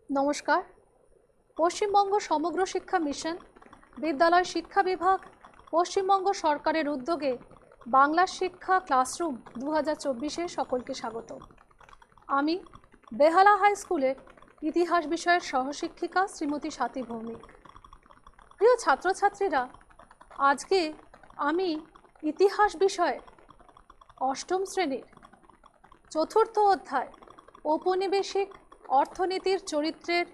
নমস্কার। পশ্চিমবঙ্গ সমগ্র শিক্ষা মিশন, বিদ্যালয় শিক্ষা বিভাগ, পশ্চিমবঙ্গ সরকারের উদ্যোগে বাংলা শিক্ষা ক্লাসরুম 2024-এ সকলকে স্বাগত। আমি বেহালা হাই স্কুলের ইতিহাস বিষয়ের সহশিক্ষিকা শ্রীমতী স্বাতী ভৌমিক। প্রিয় ছাত্রছাত্রীরা, আজকে আমি ইতিহাস বিষয়ে অষ্টম শ্রেণীর চতুর্থ অধ্যায় ঔপনিবেশিক অর্থনীতির চরিত্রের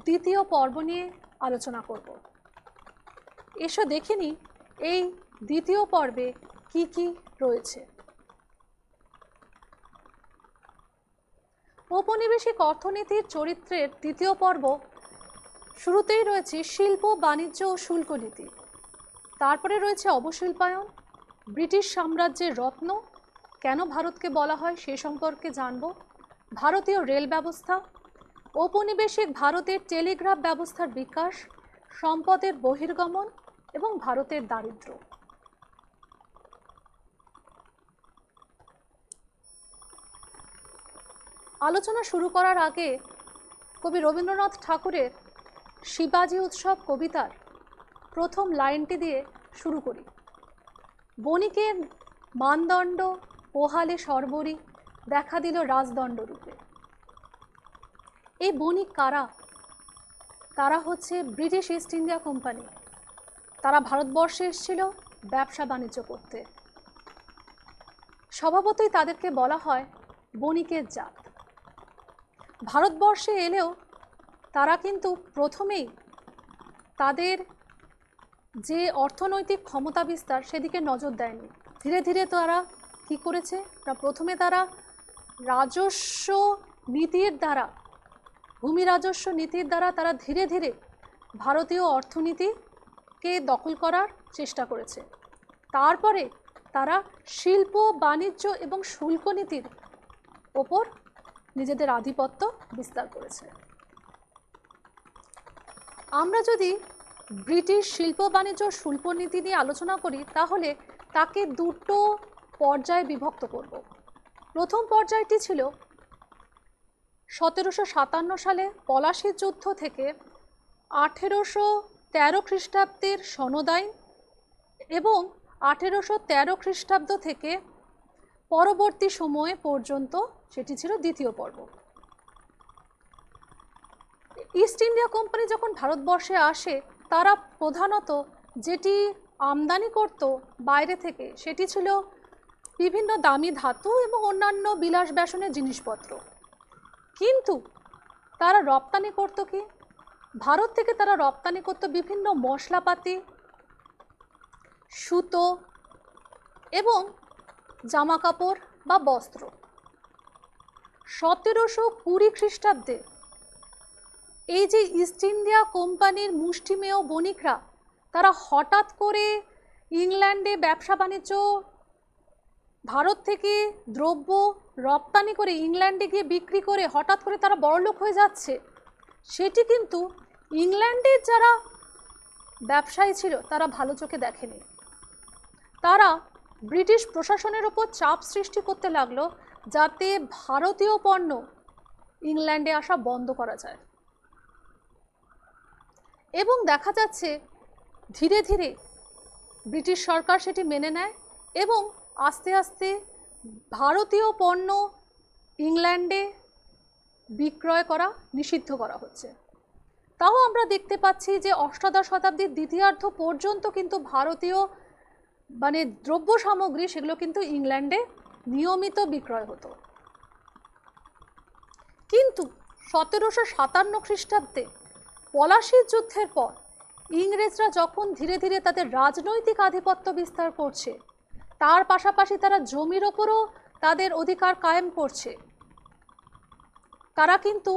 দ্বিতীয় পর্ব নিয়ে আলোচনা করব। এসো দেখিনি এই দ্বিতীয় পর্বে কি কি রয়েছে। ঔপনিবেশিক অর্থনীতির চরিত্রের দ্বিতীয় পর্ব শুরুতেই রয়েছে শিল্প, বাণিজ্য ও শুল্ক নীতি। তারপরে রয়েছে অবশিল্পায়ন, ব্রিটিশ সাম্রাজ্যের রত্ন, কেন ভারতকে বলা হয় সে সম্পর্কে জানব, ভারতীয় রেল ব্যবস্থা, ঔপনিবেশিক ভারতের টেলিগ্রাফ ব্যবস্থার বিকাশ, সম্পদের বহির্গমন এবং ভারতের দারিদ্র্য। আলোচনা শুরু করার আগে কবি রবীন্দ্রনাথ ঠাকুরের শিবাজি উৎসব কবিতার প্রথম লাইনটি দিয়ে শুরু করি। বণিকের মানদণ্ড পোহালে সর্বরি, দেখা দিল রাজদণ্ড রূপে। এই বণিক কারা? তারা হচ্ছে ব্রিটিশ ইস্ট ইন্ডিয়া কোম্পানি। তারা ভারতবর্ষে এসেছিল ব্যবসা বাণিজ্য করতে। স্বভাবতই তাদেরকে বলা হয় বণিকের জাত। ভারতবর্ষে এলেও তারা কিন্তু প্রথমেই তাদের যে অর্থনৈতিক ক্ষমতা বিস্তার সেদিকে নজর দেয়নি। ধীরে ধীরে তারা কি করেছে না, প্রথমে তারা রাজস্ব নীতির দ্বারা, ভূমি রাজস্ব নীতির দ্বারা তারা ধীরে ধীরে ভারতীয় অর্থনীতিকে দখল করার চেষ্টা করেছে। তারপরে তারা শিল্প, বাণিজ্য এবং শুল্ক নীতির ওপর নিজেদের আধিপত্য বিস্তার করেছে। আমরা যদি ব্রিটিশ শিল্প, বাণিজ্য, শুল্ক নীতি নিয়ে আলোচনা করি তাহলে তাকে দুটো পর্যায়ে বিভক্ত করব। প্রথম পর্যায়টি ছিল 1757 সালে পলাশীর যুদ্ধ থেকে 1813 খ্রিস্টাব্দের সনদ আইন এবং 1813 খ্রিস্টাব্দ থেকে পরবর্তী সময় পর্যন্ত, সেটি ছিল দ্বিতীয় পর্ব। ইস্ট ইন্ডিয়া কোম্পানি যখন ভারতবর্ষে আসে তারা প্রধানত যেটি আমদানি করত বাইরে থেকে সেটি ছিল বিভিন্ন দামি ধাতু এবং অন্যান্য বিলাস ব্যাসনের জিনিসপত্র। কিন্তু তারা রপ্তানি করত কি? ভারত থেকে তারা রপ্তানি করত বিভিন্ন মশলাপাতি, সুতো এবং জামা কাপড় বা বস্ত্র। 1720 খ্রিস্টাব্দে এই যে ইস্ট ইন্ডিয়া কোম্পানির মুষ্টিমেয় বণিকরা তারা হঠাৎ করে ইংল্যান্ডে ব্যবসা বাণিজ্য, ভারত থেকে দ্রব্য রপ্তানি করে ইংল্যান্ডে গিয়ে বিক্রি করে হঠাৎ করে তারা বড়লোক হয়ে যাচ্ছে, সেটি কিন্তু ইংল্যান্ডের যারা ব্যবসায়ী ছিল তারা ভালো চোখে দেখেনি। তারা ব্রিটিশ প্রশাসনের ওপর চাপ সৃষ্টি করতে লাগলো যাতে ভারতীয় পণ্য ইংল্যান্ডে আসা বন্ধ করা যায়। এবং দেখা যাচ্ছে ধীরে ধীরে ব্রিটিশ সরকার সেটি মেনে নেয় এবং আস্তে আস্তে ভারতীয় পণ্য ইংল্যান্ডে বিক্রয় করা নিষিদ্ধ করা হচ্ছে। তাও আমরা দেখতে পাচ্ছি যে অষ্টাদশ শতাব্দীর দ্বিতীয়ার্ধ পর্যন্ত কিন্তু ভারতীয় দ্রব্য সামগ্রী সেগুলো কিন্তু ইংল্যান্ডে নিয়মিত বিক্রয় হতো। কিন্তু 1757 খ্রিস্টাব্দে পলাশীর যুদ্ধের পর ইংরেজরা যখন ধীরে ধীরে তাদের রাজনৈতিক আধিপত্য বিস্তার করছে, তার পাশাপাশি তারা জমির ওপরও তাদের অধিকার কায়েম করছে, তারা কিন্তু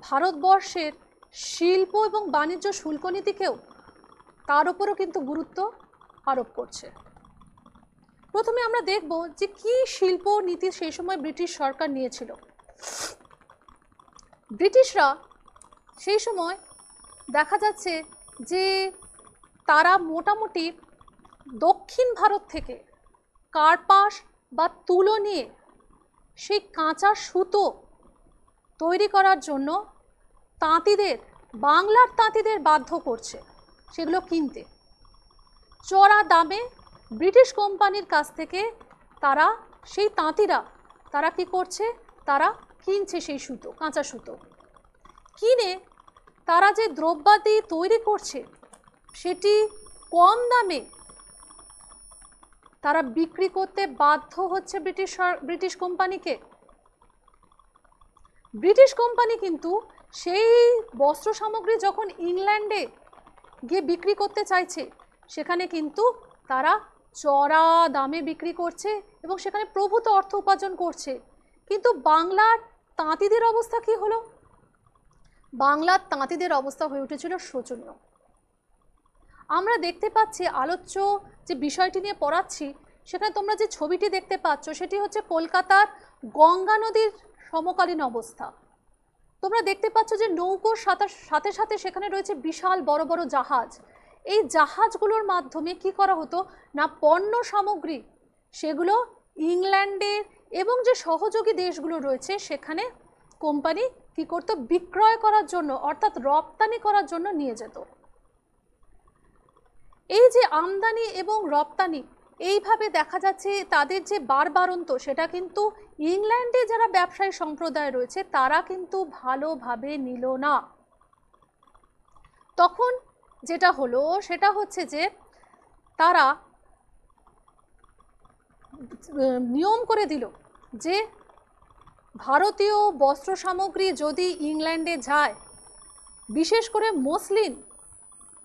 ভারতবর্ষের শিল্প এবং বাণিজ্য শুল্ক নীতিকেও তার উপরও কিন্তু গুরুত্ব আরোপ করছে। প্রথমে আমরা দেখব যে কি শিল্প নীতি সেই সময় ব্রিটিশ সরকার নিয়েছিল। ব্রিটিশরা সেই সময় দেখা যাচ্ছে যে তারা মোটামুটি দক্ষিণ ভারত থেকে কার্পাস বা তুলো নিয়ে সেই কাঁচা সুতো তৈরি করার জন্য তাঁতিদের, বাংলার তাঁতিদের বাধ্য করছে সেগুলো কিনতে। চড়া দামে ব্রিটিশ কোম্পানির কাছ থেকে তারা, সেই তাঁতিরা তারা কি করছে, তারা কিনছে সেই সুতো, কাঁচা সুতো কিনে তারা যে দ্রব্যাদি তৈরি করছে সেটি কম দামে তারা বিক্রি করতে বাধ্য হচ্ছে ব্রিটিশ কোম্পানিকে। ব্রিটিশ কোম্পানি কিন্তু সেই বস্ত্র সামগ্রী যখন ইংল্যান্ডে গিয়ে বিক্রি করতে চাইছে সেখানে কিন্তু তারা চড়া দামে বিক্রি করছে এবং সেখানে প্রভূত অর্থ উপার্জন করছে। কিন্তু বাংলার তাঁতিদের অবস্থা কি হলো? বাংলার তাঁতিদের অবস্থা হয়ে উঠেছিল শোচনীয়। আমরা দেখতে পাচ্ছি, আলোচ্য যে বিষয়টি নিয়ে পড়াচ্ছি সেখানে তোমরা যে ছবিটি দেখতে পাচ্ছ সেটি হচ্ছে কলকাতার গঙ্গা নদীর সমকালীন অবস্থা। তোমরা দেখতে পাচ্ছ যে নৌকোর সাথে সাথে সেখানে রয়েছে বিশাল বড় বড় জাহাজ। এই জাহাজগুলোর মাধ্যমে কি করা হতো না, পণ্য সামগ্রী সেগুলো ইংল্যান্ডের এবং যে সহযোগী দেশগুলো রয়েছে সেখানে কোম্পানি কি করতো, বিক্রয় করার জন্য অর্থাৎ রপ্তানি করার জন্য নিয়ে যেত। এই যে আমদানি এবং রপ্তানি, এইভাবে দেখা যাচ্ছে তাদের যে বারবারন্ত সেটা কিন্তু ইংল্যান্ডে যারা ব্যবসায়ী সম্প্রদায় রয়েছে তারা কিন্তু ভালোভাবে নিল না। তখন যেটা হলো সেটা হচ্ছে যে তারা নিয়ম করে দিল যে ভারতীয় বস্ত্র সামগ্রী যদি ইংল্যান্ডে যায়, বিশেষ করে মসলিন,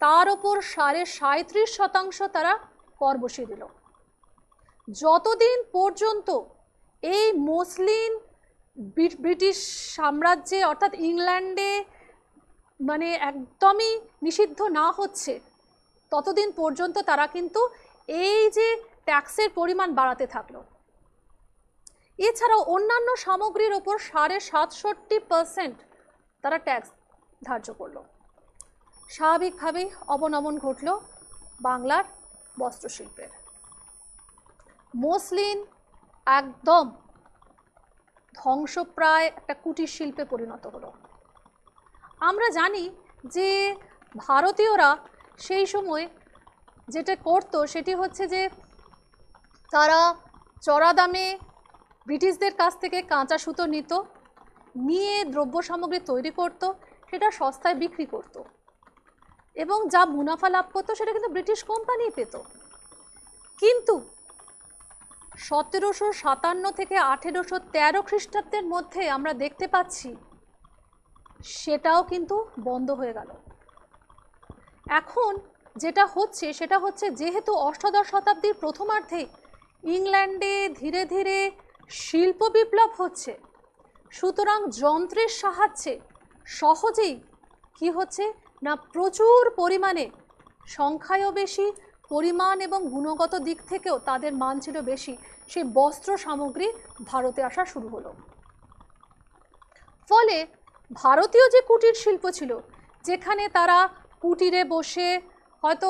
তার ওপর 37.5% তারা কর বসিয়ে দিল। যতদিন পর্যন্ত এই মসলিন ব্রিটিশ সাম্রাজ্যে অর্থাৎ ইংল্যান্ডে মানে একদমই নিষিদ্ধ না হচ্ছে ততদিন পর্যন্ত তারা কিন্তু এই যে ট্যাক্সের পরিমাণ বাড়াতে থাকলো। এছাড়াও অন্যান্য সামগ্রীর ওপর 67.5% তারা ট্যাক্স ধার্য করলো। স্বাভাবিকভাবেই অবনমন ঘটল বাংলার বস্ত্রশিল্পের। মসলিন একদম ধ্বংসপ্রায় একটা কুটির শিল্পে পরিণত হলো। আমরা জানি যে ভারতীয়রা সেই সময় যেটা করতো সেটি হচ্ছে যে তারা চড়া দামে ব্রিটিশদের কাছ থেকে কাঁচা সুতো নিত, নিয়ে দ্রব্য সামগ্রী তৈরি করত, সেটা সস্তায় বিক্রি করত এবং যা মুনাফা লাভ করতো সেটা কিন্তু ব্রিটিশ কোম্পানি পেত। কিন্তু 1757 থেকে 1813 খ্রিস্টাব্দের মধ্যে আমরা দেখতে পাচ্ছি সেটাও কিন্তু বন্ধ হয়ে গেল। এখন যেটা হচ্ছে সেটা হচ্ছে যেহেতু অষ্টাদশ শতাব্দীর প্রথমার্ধে ইংল্যান্ডে ধীরে ধীরে শিল্প বিপ্লব হচ্ছে, সুতরাং যন্ত্রের সাহায্যে সহজেই কি হচ্ছে না, প্রচুর পরিমাণে, সংখ্যায়ও বেশি, পরিমাণ এবং গুণগত দিক থেকেও তাদের মান ছিল বেশি, সেই বস্ত্র সামগ্রী ভারতে আসা শুরু হলো। ফলে ভারতীয় যে কুটির শিল্প ছিল, যেখানে তারা কুটিরে বসে হয়তো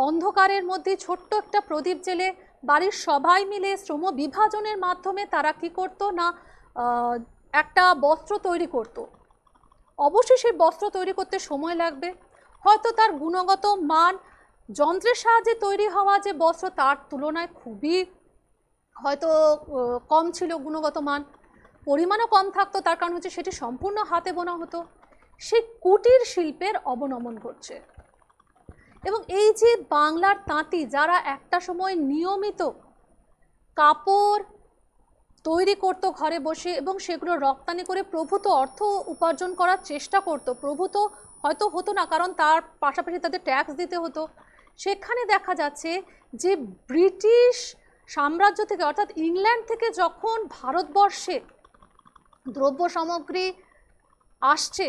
অন্ধকারের মধ্যে ছোট্ট একটা প্রদীপ জেলে বাড়ির সবাই মিলে শ্রম বিভাজনের মাধ্যমে তারা কি করতো না, একটা বস্ত্র তৈরি করত। অবশ্যই সেই বস্ত্র তৈরি করতে সময় লাগবে, হয়তো তার গুণগত মান যন্ত্রের সাহায্যে তৈরি হওয়া যে বস্ত্র তার তুলনায় খুবই হয়তো কম ছিল গুণগত মান, পরিমাণও কম থাকতো, তার কারণ হচ্ছে সেটি সম্পূর্ণ হাতে বোনা হতো। সেই কুটির শিল্পের অবনমন ঘটছে এবং এই যে বাংলার তাঁতি যারা একটা সময় নিয়মিত কাপড় তৈরি করতো ঘরে বসে এবং সেগুলো রপ্তানি করে প্রভূত অর্থ উপার্জন করার চেষ্টা করতো, প্রভূত হয়তো হতো না কারণ তার পাশাপাশি তাদের ট্যাক্স দিতে হতো, সেখানে দেখা যাচ্ছে যে ব্রিটিশ সাম্রাজ্য থেকে অর্থাৎ ইংল্যান্ড থেকে যখন ভারতবর্ষে দ্রব্য সামগ্রী আসছে,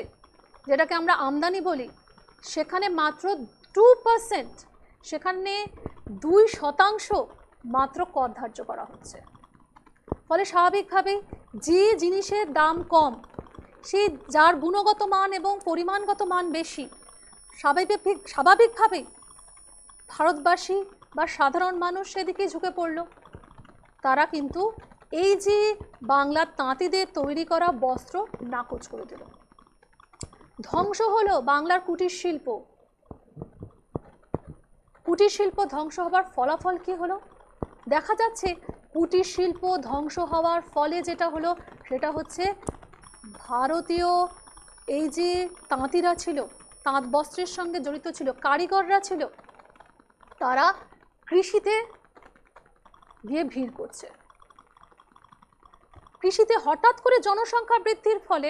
যেটাকে আমরা আমদানি বলি, সেখানে মাত্র 2%, সেখানে 2% মাত্র কর ধার্য করা হচ্ছে। ফলে স্বাভাবিকভাবেই যে জিনিসের দাম কম, সেই যার গুণগত মান এবং পরিমাণগত মান বেশি, স্বাভাবিকভাবেই ভারতবাসী বা সাধারণ মানুষ সেদিকে ঝুঁকে পড়ল। তারা কিন্তু এই যে বাংলার তাঁতিদের তৈরি করা বস্ত্র নাকচ করে দিল। ধ্বংস হলো বাংলার কুটির শিল্প। কুটির শিল্প ধ্বংস হবার ফলাফল কি হলো? দেখা যাচ্ছে কুটির শিল্প ধ্বংস হওয়ার ফলে যেটা হলো সেটা হচ্ছে ভারতীয় এই যে তাঁতিরা ছিল, তাঁত বস্ত্রের সঙ্গে জড়িত ছিল, কারিগররা ছিল, তারা কৃষিতে গিয়ে ভিড় করছে। কৃষিতে হঠাৎ করে জনসংখ্যা বৃদ্ধির ফলে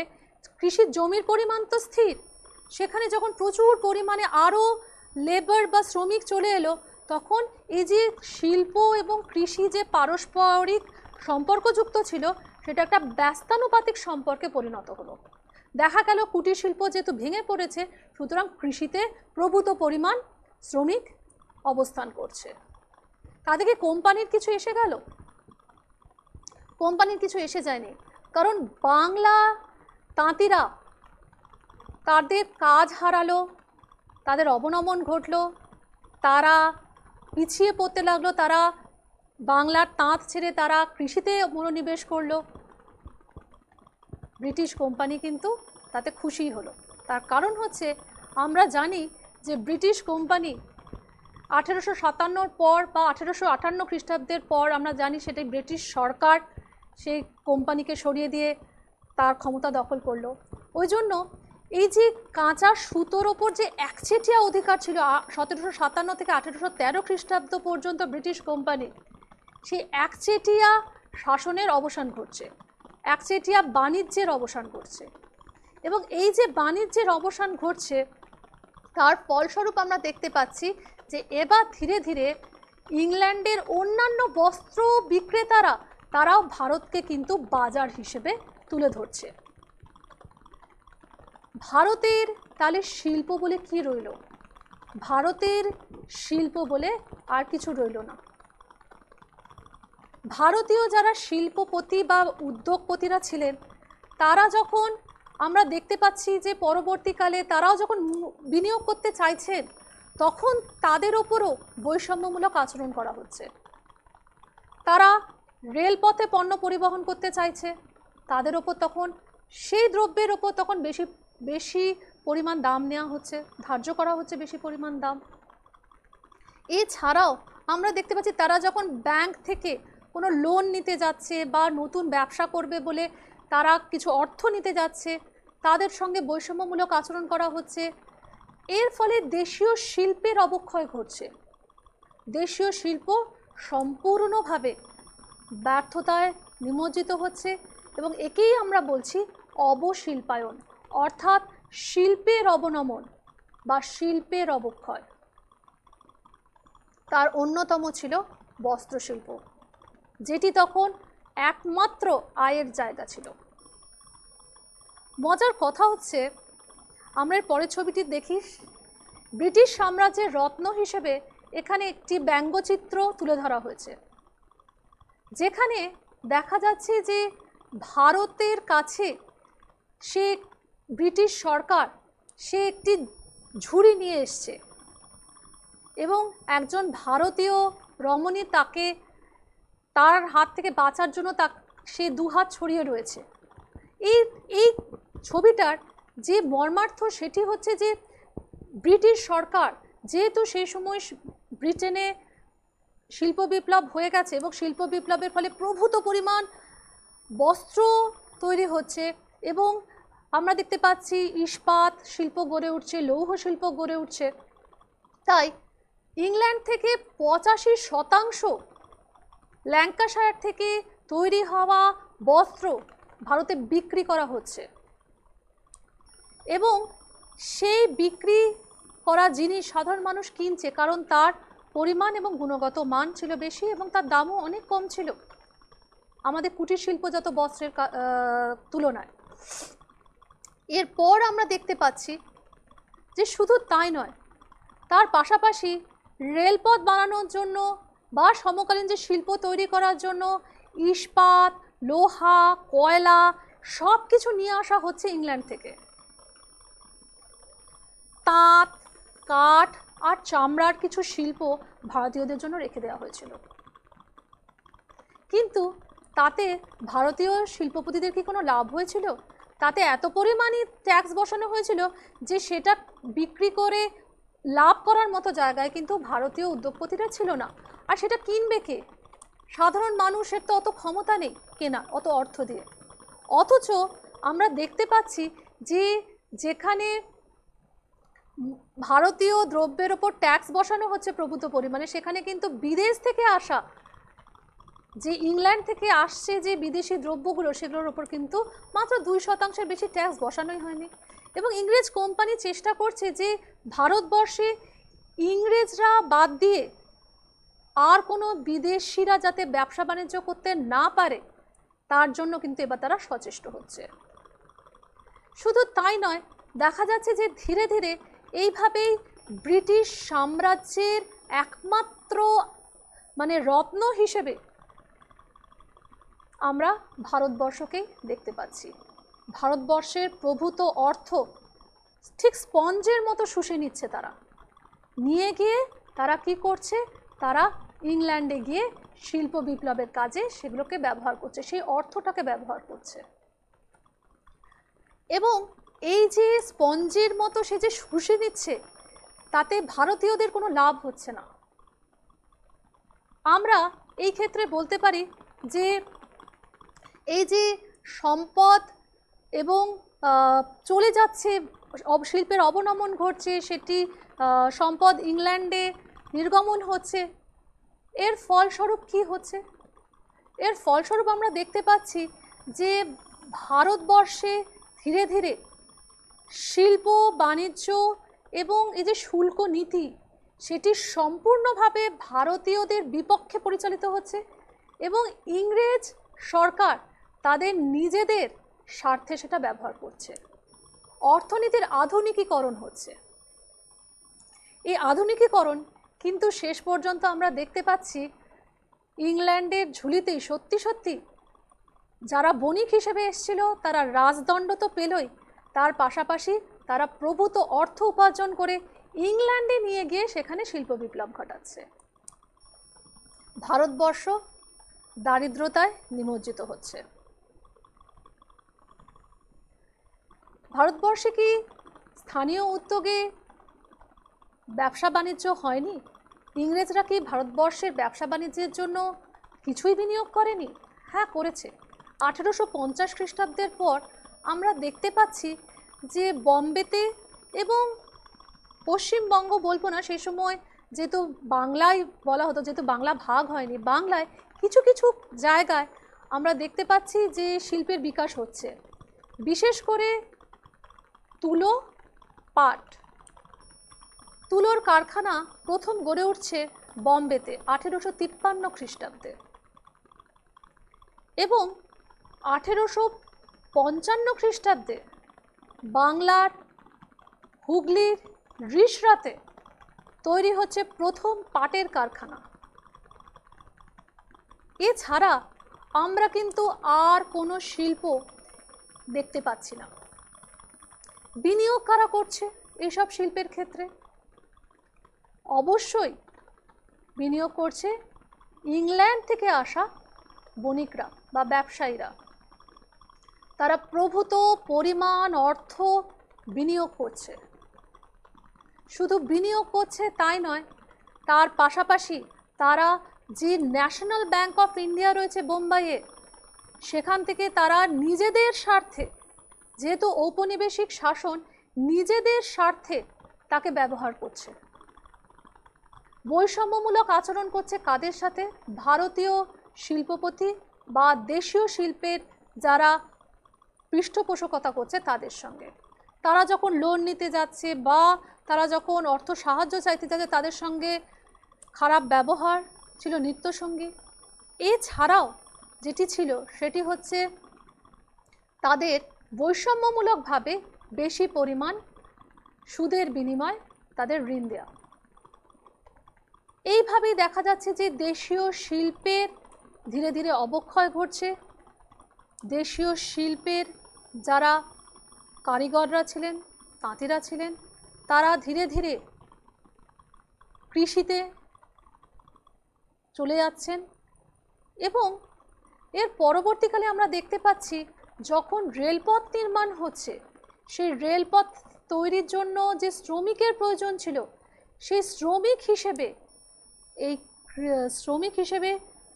কৃষির জমির পরিমাণ তো স্থির, সেখানে যখন প্রচুর পরিমাণে আরও লেবার বা শ্রমিক চলে এলো, তখন এই যে শিল্প এবং কৃষি যে পারস্পরিক সম্পর্কযুক্ত ছিল সেটা একটা ব্যস্তানুপাতিক সম্পর্কে পরিণত হলো। দেখা গেল কুটির শিল্প যেহেতু ভেঙে পড়েছে, সুতরাং কৃষিতে প্রভূত পরিমাণ শ্রমিক অবস্থান করছে। তাদেরকে কোম্পানির কিছু এসে গেল? কোম্পানির কিছু এসে যায়নি, কারণ বাংলা তাঁতিরা তাদের কাজ হারালো, তাদের অবনমন ঘটলো, তারা পিছিয়ে পড়তে লাগলো, তারা বাংলার তাঁত ছেড়ে তারা কৃষিতে মনোনিবেশ করলো। ব্রিটিশ কোম্পানি কিন্তু তাতে খুশি হলো। তার কারণ হচ্ছে আমরা জানি যে ব্রিটিশ কোম্পানি 1857 পর বা 1858 খ্রিস্টাব্দের পর আমরা জানি সেটাই ব্রিটিশ সরকার সেই কোম্পানিকে সরিয়ে দিয়ে তার ক্ষমতা দখল করলো। ওই জন্য এই যে কাঁচা সুতোর ওপর যে একচেটিয়া অধিকার ছিল 1757 থেকে 1813 খ্রিস্টাব্দ পর্যন্ত ব্রিটিশ কোম্পানি, সেই একচেটিয়া শাসনের অবসান ঘটছে, একচেটিয়া বাণিজ্যের অবসান ঘটছে। এবং এই যে বাণিজ্যের অবসান ঘটছে তার ফলস্বরূপ আমরা দেখতে পাচ্ছি যে এবার ধীরে ধীরে ইংল্যান্ডের অন্যান্য বস্ত্র বিক্রেতারা তারাও ভারতকে কিন্তু বাজার হিসেবে তুলে ধরছে। ভারতের তাহলে শিল্প বলে কি রইল? ভারতের শিল্প বলে আর কিছু রইল না। ভারতীয় যারা শিল্পপতি বা উদ্যোগপতিরা ছিলেন, তারা যখন আমরা দেখতে পাচ্ছি যে পরবর্তীকালে তারাও যখন বিনিয়োগ করতে চাইছেন, তখন তাদের ওপরও বৈষম্যমূলক আচরণ করা হচ্ছে। তারা রেলপথে পণ্য পরিবহন করতে চাইছে, তাদের ওপর তখন সেই দ্রব্যের ওপর তখন বেশি পরিমাণ দাম নেওয়া হচ্ছে, ধার্য করা হচ্ছে বেশি পরিমাণ দাম। এছাড়াও আমরা দেখতে পাচ্ছি তারা যখন ব্যাংক থেকে কোনো লোন নিতে যাচ্ছে বা নতুন ব্যবসা করবে বলে তারা কিছু অর্থ নিতে যাচ্ছে, তাদের সঙ্গে বৈষম্যমূলক আচরণ করা হচ্ছে। এর ফলে দেশীয় শিল্পের অবক্ষয় ঘটছে। দেশীয় শিল্প সম্পূর্ণভাবে ব্যর্থতায় নিমজ্জিত হচ্ছে এবং একেই আমরা বলছি অবশিল্পায়ন, অর্থাৎ শিল্পের অবনমন বা শিল্পের অবক্ষয়। তার অন্যতম ছিল বস্ত্রশিল্প, যেটি তখন একমাত্র আয়ের জায়গা ছিল। মজার কথা হচ্ছে, আমরা এর পরের ছবিটি দেখি, ব্রিটিশ সাম্রাজ্যের রত্ন হিসেবে এখানে একটি ব্যঙ্গচিত্র তুলে ধরা হয়েছে, যেখানে দেখা যাচ্ছে যে ভারতের কাছে সে ব্রিটিশ সরকার সে একটি ঝুড়ি নিয়ে এসছে এবং একজন ভারতীয় রমণী তাকে তার হাত থেকে বাঁচার জন্য সে দুহাত ছড়িয়ে রয়েছে। এই ছবিটার যে মর্মার্থ সেটি হচ্ছে যে ব্রিটিশ সরকার যেহেতু সেই সময় ব্রিটেনে শিল্প বিপ্লব হয়ে গেছে এবং শিল্প বিপ্লবের ফলে প্রভূত পরিমাণ বস্ত্র তৈরি হচ্ছে এবং আমরা দেখতে পাচ্ছি ইস্পাত শিল্প গড়ে উঠছে, লৌহ শিল্প গড়ে উঠছে, তাই ইংল্যান্ড থেকে 85% ল্যাঙ্কাশায়ার থেকে তৈরি হওয়া বস্ত্র ভারতে বিক্রি করা হচ্ছে এবং সেই বিক্রি করা জিনিস সাধারণ মানুষ কিনছে, কারণ তার পরিমাণ এবং গুণগত মান ছিল বেশি এবং তার দামও অনেক কম ছিল আমাদের কুটির শিল্পজাত বস্ত্রের তুলনায়। এরপর আমরা দেখতে পাচ্ছি যে শুধু তাই নয়, তার পাশাপাশি রেলপথ বানানোর জন্য বা সমকালীন যে শিল্প তৈরি করার জন্য ইস্পাত, লোহা, কয়লা সব কিছু নিয়ে আসা হচ্ছে ইংল্যান্ড থেকে। তাঁত, কাঠ আর চামড়ার কিছু শিল্প ভারতীয়দের জন্য রেখে দেওয়া হয়েছিল, কিন্তু তাতে ভারতীয় শিল্পপতিদের কি কোনো লাভ হয়েছিল? তাতে এত পরিমাণে ট্যাক্স বসানো হয়েছিল যে সেটা বিক্রি করে লাভ করার মতো জায়গায় কিন্তু ভারতীয় উদ্যোগপতিরা ছিল না। আর সেটা কিনবে কে? সাধারণ মানুষের তো অত ক্ষমতা নেই কেনা অত অর্থ দিয়ে। অথচ আমরা দেখতে পাচ্ছি যে যেখানে ভারতীয় দ্রব্যের ওপর ট্যাক্স বসানো হচ্ছে প্রভূত পরিমাণে, সেখানে কিন্তু বিদেশ থেকে আসা যে ইংল্যান্ড থেকে আসছে যে বিদেশি দ্রব্যগুলো, সেগুলোর ওপর কিন্তু মাত্র 2% বেশি ট্যাক্স বসানোই হয়নি। এবং ইংরেজ কোম্পানি চেষ্টা করছে যে ভারতবর্ষে ইংরেজরা বাদ দিয়ে আর কোনো বিদেশিরা যাতে ব্যবসা বাণিজ্য করতে না পারে, তার জন্য কিন্তু এবার তারা সচেষ্ট হচ্ছে। শুধু তাই নয়, দেখা যাচ্ছে যে ধীরে ধীরে এইভাবেই ব্রিটিশ সাম্রাজ্যের একমাত্র রত্ন হিসেবে আমরা ভারতবর্ষকেই দেখতে পাচ্ছি। ভারতবর্ষের প্রভূত অর্থ ঠিক স্পঞ্জের মতো শুষে নিচ্ছে তারা, নিয়ে গিয়ে তারা কি করছে? তারা ইংল্যান্ডে গিয়ে শিল্প বিপ্লবের কাজে সেগুলোকে ব্যবহার করছে, সেই অর্থটাকে ব্যবহার করছে। এবং এই যে স্পঞ্জের মতো সে যে শুষে নিচ্ছে, তাতে ভারতীয়দের কোনো লাভ হচ্ছে না। আমরা এই ক্ষেত্রে বলতে পারি যে এই যে সম্পদ এবং চলে যাচ্ছে, শিল্পের অবনমন ঘটছে, সেটি সম্পদ ইংল্যান্ডে নির্গমন হচ্ছে, এর ফলস্বরূপ কি হচ্ছে? এর ফলস্বরূপ আমরা দেখতে পাচ্ছি যে ভারতবর্ষে ধীরে ধীরে শিল্প বাণিজ্য এবং এই যে শুল্ক নীতি, সেটি সম্পূর্ণভাবে ভারতীয়দের বিপক্ষে পরিচালিত হচ্ছে এবং ইংরেজ সরকার তাদের নিজেদের স্বার্থে সেটা ব্যবহার করছে। অর্থনীতির আধুনিকীকরণ হচ্ছে। এই আধুনিকীকরণ কিন্তু শেষ পর্যন্ত আমরা দেখতে পাচ্ছি ইংল্যান্ডের ঝুলিতেই সত্যি সত্যি যারা বণিক হিসেবে এসেছিল তারা রাজদণ্ড তো পেলই, তার পাশাপাশি তারা প্রভূত অর্থ উপার্জন করে ইংল্যান্ডে নিয়ে গিয়ে সেখানে শিল্প বিপ্লব ঘটাচ্ছে। ভারতবর্ষ দারিদ্রতায় নিমজ্জিত হচ্ছে। ভারতবর্ষে কি স্থানীয় উদ্যোগে ব্যবসা বাণিজ্য হয়নি? ইংরেজরা কি ভারতবর্ষের ব্যবসা বাণিজ্যের জন্য কিছুই বিনিয়োগ করেনি? হ্যাঁ, করেছে। 1850 খ্রিস্টাব্দের পর আমরা দেখতে পাচ্ছি যে বম্বেতে এবং পশ্চিমবঙ্গ বলবো না, সেই সময় যেহেতু বাংলায় বলা হতো, যেহেতু বাংলা ভাগ হয়নি, বাংলায় কিছু কিছু জায়গায় আমরা দেখতে পাচ্ছি যে শিল্পের বিকাশ হচ্ছে। বিশেষ করে তুলো, পাট, তুলোর কারখানা প্রথম গড়ে উঠছে বম্বেতে 1853 খ্রিস্টাব্দে এবং 1855 খ্রিস্টাব্দে বাংলার হুগলির রিষড়াতে তৈরি হচ্ছে প্রথম পাটের কারখানা। এছাড়া আমরা কিন্তু আর কোনো শিল্প দেখতে পাচ্ছি না। বিনিয়োগ কারা করছে এইসব শিল্পের ক্ষেত্রে? অবশ্যই বিনিয়োগ করছে ইংল্যান্ড থেকে আসা বণিকরা বা ব্যবসায়ীরা। তারা প্রভূত পরিমাণ অর্থ বিনিয়োগ করছে। শুধু বিনিয়োগ করছে তাই নয়, তার পাশাপাশি তারা যে ন্যাশনাল ব্যাংক অফ ইন্ডিয়া রয়েছে বোম্বাইয়ে, সেখান থেকে তারা নিজেদের স্বার্থে, যেহেতু ঔপনিবেশিক শাসন, নিজেদের স্বার্থে তাকে ব্যবহার করছে। বৈষম্যমূলক আচরণ করছে কাদের সাথে? ভারতীয় শিল্পপতি বা দেশীয় শিল্পের যারা পৃষ্ঠপোষকতা করছে তাদের সঙ্গে। তারা যখন লোন নিতে যাচ্ছে বা তারা যখন অর্থ সাহায্য চাইতে যাচ্ছে, তাদের সঙ্গে খারাপ ব্যবহার ছিল নিত্যসঙ্গী। এছাড়াও যেটি ছিল সেটি হচ্ছে তাদের বৈষম্যমূলকভাবে বেশি পরিমাণ সুদের বিনিময় তাদের ঋণ দেওয়া। এইভাবেই দেখা যাচ্ছে যে দেশীয় শিল্পের ধীরে ধীরে অবক্ষয় ঘটছে। দেশীয় শিল্পের যারা কারিগররা ছিলেন, তাঁতিরা ছিলেন, তারা ধীরে ধীরে কৃষিতে চলে যাচ্ছেন এবং এর পরবর্তীকালে আমরা দেখতে পাচ্ছি যখন রেলপথ নির্মাণ হচ্ছে, সেই রেলপথ তৈরির জন্য যে শ্রমিকের প্রয়োজন ছিল, সেই শ্রমিক হিসেবে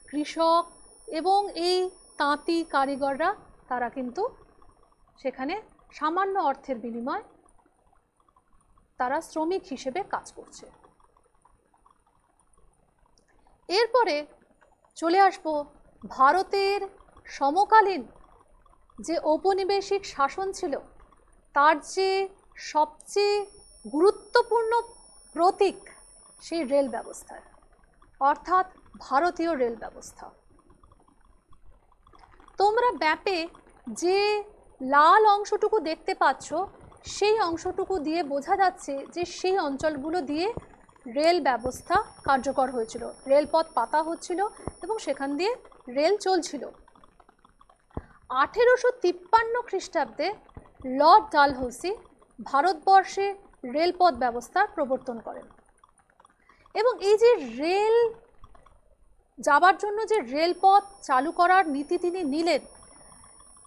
কৃষক এবং এই তাঁতি কারিগররা তারা কিন্তু সেখানে সামান্য অর্থের বিনিময়ে তারা শ্রমিক হিসেবে কাজ করছে। এরপরে চলে আসব ভারতের সমকালীন যে ঔপনিবেশিক শাসন ছিল তার যে সবচেয়ে গুরুত্বপূর্ণ প্রতীক সেই রেল ব্যবস্থার, অর্থাৎ ভারতীয় রেল ব্যবস্থা। তোমরা ম্যাপে যে লাল অংশটুকু দেখতে পাচ্ছ, সেই অংশটুকু দিয়ে বোঝা যাচ্ছে যে সেই অঞ্চলগুলো দিয়ে রেল ব্যবস্থা কার্যকর হয়েছিল, রেলপথ পাতা হচ্ছিল এবং সেখান দিয়ে রেল চলছিল। 1853 খ্রিস্টাব্দে লর্ড ডালহৌসি ভারতবর্ষে রেলপথ ব্যবস্থার প্রবর্তন করেন এবং এই যে রেল যাবার জন্য যে রেলপথ চালু করার নীতি তিনি নিলেন,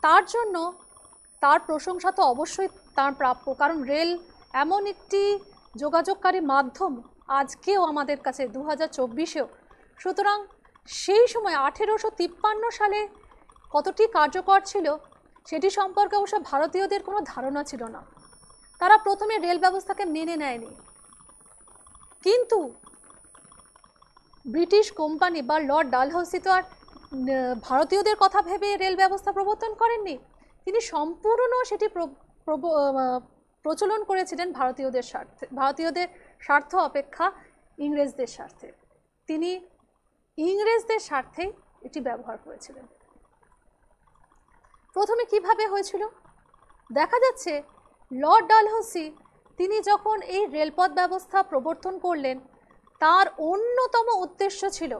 তার জন্য তার প্রশংসা তো অবশ্যই তার প্রাপ্য, কারণ রেল এমন একটি যোগাযোগকারী মাধ্যম আজকেও আমাদের কাছে 2024-এও। সুতরাং সেই সময় 1853 সালে কতটি কার্যকর ছিল সেটি সম্পর্কে অবশ্য ভারতীয়দের কোনো ধারণা ছিল না, তারা প্রথমে রেল ব্যবস্থাকে মেনে নেয়নি। কিন্তু ব্রিটিশ কোম্পানি বা লর্ড ডালহৌসি তো আর ভারতীয়দের কথা ভেবে রেল ব্যবস্থা প্রবর্তন করেননি, তিনি সম্পূর্ণ সেটি প্রচলন করেছিলেন ভারতীয়দের স্বার্থে, ভারতীয়দের স্বার্থ অপেক্ষা ইংরেজদের স্বার্থে। তিনি ইংরেজদের স্বার্থেই এটি ব্যবহার করেছিলেন। প্রথমে কিভাবে হয়েছিল দেখা যাচ্ছে, লর্ড ডালহৌসি তিনি যখন এই রেলপথ ব্যবস্থা প্রবর্তন করলেন, তার অন্যতম উদ্দেশ্য ছিল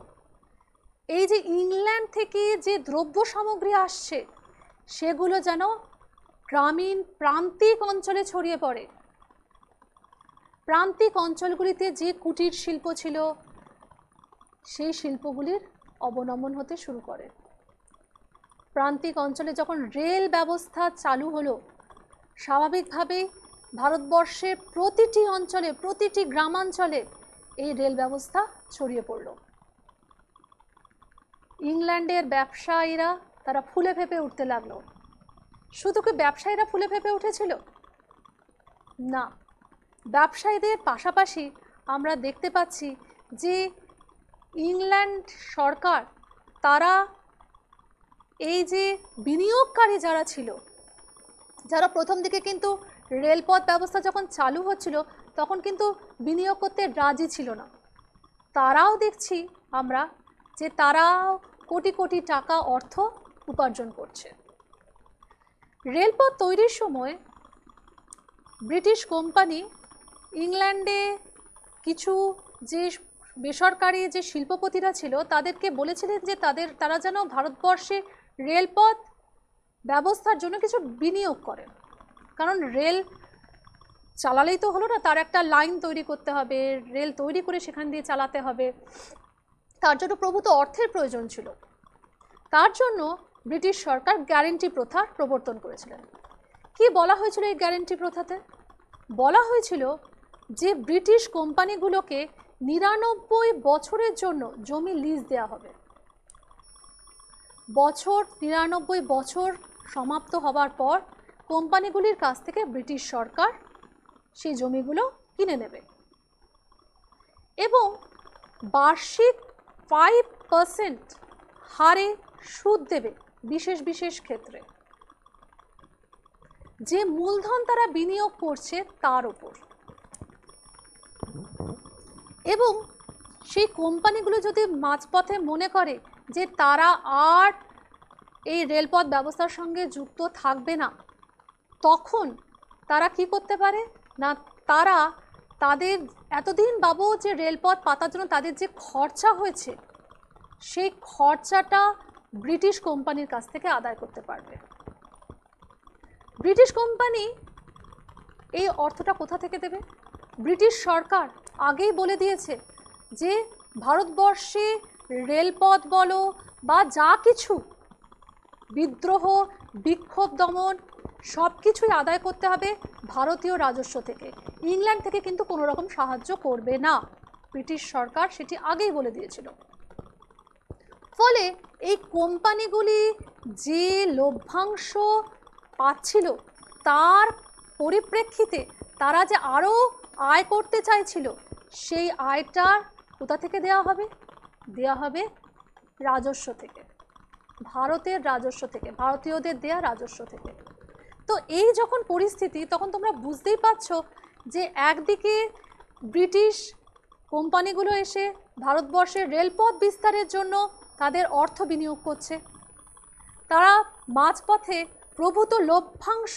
এই যে ইংল্যান্ড থেকে যে দ্রব্য সামগ্রী আসছে সেগুলো যেন গ্রামীণ প্রান্তিক অঞ্চলে ছড়িয়ে পড়ে। প্রান্তিক অঞ্চলগুলিতে যে কুটির শিল্প ছিল সেই শিল্পগুলির অবনমন হতে শুরু করে। প্রান্তিক অঞ্চলে যখন রেল ব্যবস্থা চালু হলো, স্বাভাবিকভাবেই ভারতবর্ষের প্রতিটি অঞ্চলে, প্রতিটি গ্রামাঞ্চলে এই রেল ব্যবস্থা ছড়িয়ে পড়ল। ইংল্যান্ডের ব্যবসায়ীরা তারা ফুলে ফেঁপে উঠতে লাগলো। শুধু কি ব্যবসায়ীরা ফুলে ফেঁপে উঠেছিল? না, ব্যবসায়ীদের পাশাপাশি আমরা দেখতে পাচ্ছি যে ইংল্যান্ড সরকার তারা এই যে বিনিয়োগকারী যারা ছিল, যারা প্রথম দিকে কিন্তু রেলপথ ব্যবস্থা যখন চালু হচ্ছিল তখন কিন্তু বিনিয়োগ করতে রাজি ছিল না, তারাও দেখছি আমরা যে তারাও কোটি কোটি টাকা অর্থ উপার্জন করছে। রেলপথ তৈরির সময় ব্রিটিশ কোম্পানি ইংল্যান্ডে কিছু যে বেসরকারি যে শিল্পপতিরা ছিল তাদেরকে বলেছিলেন যে তারা যেন ভারতবর্ষে রেলপথ ব্যবস্থার জন্য কিছু বিনিয়োগ করেন, কারণ রেল চালালেই তো হলো না, তার একটা লাইন তৈরি করতে হবে, রেল তৈরি করে সেখান দিয়ে চালাতে হবে, তার জন্য প্রভূত অর্থের প্রয়োজন ছিল। তার জন্য ব্রিটিশ সরকার গ্যারেন্টি প্রথা প্রবর্তন করেছিলেন। কি বলা হয়েছিল এই গ্যারেন্টি প্রথাতে? বলা হয়েছিল যে ব্রিটিশ কোম্পানিগুলোকে 99 বছরের জন্য জমি লিজ দেওয়া হবে। 99 বছর সমাপ্ত হবার পর কোম্পানিগুলির কাছ থেকে ব্রিটিশ সরকার সেই জমিগুলো কিনে নেবে এবং বার্ষিক 5% হারে সুদ দেবে বিশেষ বিশেষ ক্ষেত্রে, যে মূলধন তারা বিনিয়োগ করছে তার উপর। এবং সেই কোম্পানিগুলো যদি মাঝপথে মনে করে যে তারা আর এই রেলপথ ব্যবস্থার সঙ্গে যুক্ত থাকবে না, তখন তারা কি করতে পারে না, তারা তাদের এতদিন বাবু যে রেলপথ পাতার জন্য তাদের যে খরচা হয়েছে সেই খরচাটা ব্রিটিশ কোম্পানির কাছ থেকে আদায় করতে পারবে। ব্রিটিশ কোম্পানি এই অর্থটা কোথা থেকে দেবে? ব্রিটিশ সরকার আগেই বলে দিয়েছে যে ভারতবর্ষে রেলপথ বলো বা যা কিছু বিদ্রোহ, বিক্ষোভ দমন সব কিছুই আদায় করতে হবে ভারতীয় রাজস্ব থেকে। ইংল্যান্ড থেকে কিন্তু কোনো রকম সাহায্য করবে না, ব্রিটিশ সরকার সেটি আগেই বলে দিয়েছিল। ফলে এই কোম্পানিগুলি যে লভ্যাংশ পাচ্ছিল তার পরিপ্রেক্ষিতে তারা যে আরও আয় করতে চাইছিল, সেই আয়টা কোথা থেকে দেওয়া হবে? দেওয়া হবে রাজস্ব থেকে, ভারতের রাজস্ব থেকে, ভারতীয়দের দেয়া রাজস্ব থেকে। তো এই যখন পরিস্থিতি, তখন তোমরা বুঝতেই পারছো যে একদিকে ব্রিটিশ কোম্পানিগুলো এসে ভারতবর্ষের রেলপথ বিস্তারের জন্য তাদের অর্থ বিনিয়োগ করছে, তারা মাঝপথে প্রভূত লভ্যাংশ